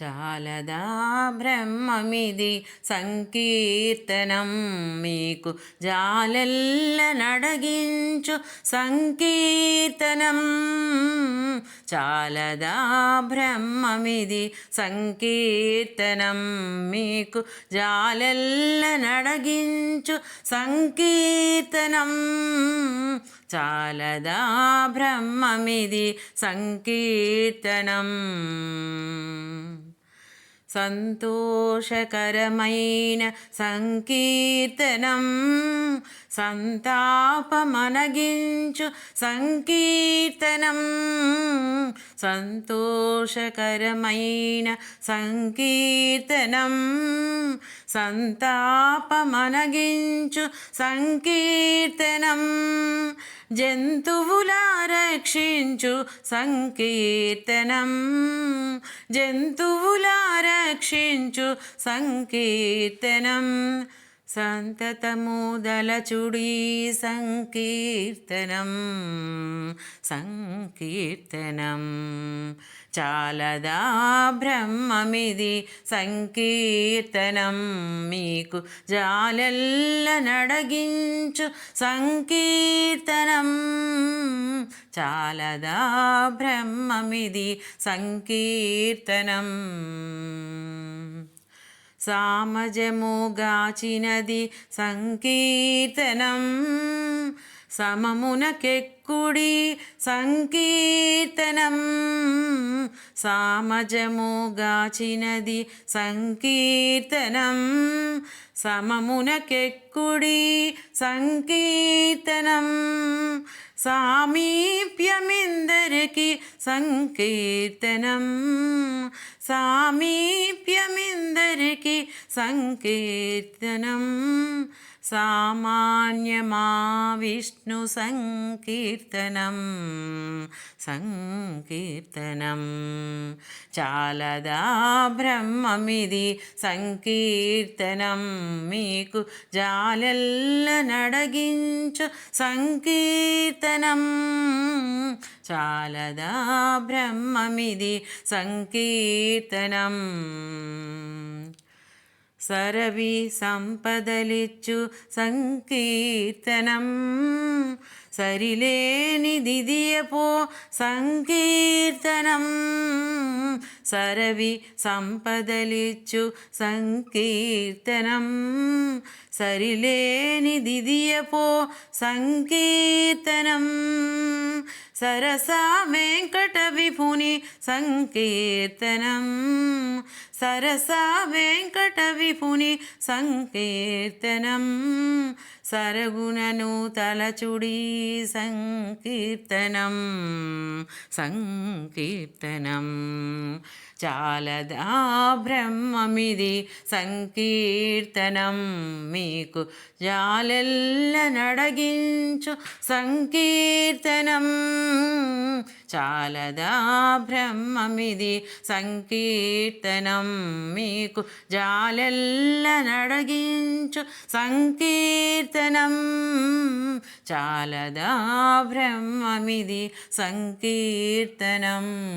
చాలదా బ్రహ్మమిది సంకీర్తనం మీకు జాలెల్ల నడగించు సంకీర్తనం. చాలదా బ్రహ్మమిది సంకీర్తనం మీకు జాలెల్ల నడగించు సంకీర్తనం. చాలదా బ్రహ్మమిది సంకీర్తనం. సంతోషకరమైన సంకీర్తనం సంతాపమనగించు సంకీర్తనం. సంతోషకరమైన సంకీర్తనం సంతాపమనగించు సంకీర్తనం. జంతువుల రక్షించు సంకీర్తనం. జంతువుల రక్షించు సంకీర్తనం. సంతతము దలచుడి సంకీర్తనం. సంకీర్తనం. చాలదా బ్రహ్మమిది సంకీర్తనం మీకు జాలెల్ల నడగించు సంకీర్తనం. చాలదా బ్రహ్మమిది సంకీర్తనం. సామజముగాచినది సంకీర్తనం సమమునకెక్కుడి సంకీర్తనం. సామజముగాచినది సంకీర్తనం సమమునకెక్కుడి సంకీర్తనం. సామీప్యమిందరికి సంకీర్తనం. సామీప్యమిందరికి సంకీర్తనం. సామాన్యమా విష్ణు సంకీర్తనం. సంకీర్తనం. చాలదా బ్రహ్మమిది సంకీర్తనం మీకు జాలెల్ల నడగించు సంకీర్తనం. చాలదా బ్రహ్మమిది సంకీర్తనం. సరవి సంపదలిచ్చు సంకీర్తనం సరిలేనిదిదియపో సంకీర్తనం. సరవి సంపదలిచ్చు సంకీర్తనం సరిలేనిదిదియపో సంకీర్తనం. సరస వెంకట విభుని సంకీర్తనం. సరస వెంకట విభుని సంకీర్తనం. సరగుణను తలచుడి సంకీర్తనం. సంకీర్తనం. చాలదా బ్రహ్మమిది సంకీర్తనం మీకు జాలెల్ల నడగించు సంకీర్తనం. చాలదా బ్రహ్మమిది సంకీర్తనం మీకు జాలెల్ల నడగించు సంకీర్తనం. చాలదా బ్రహ్మమిది సంకీర్తనం.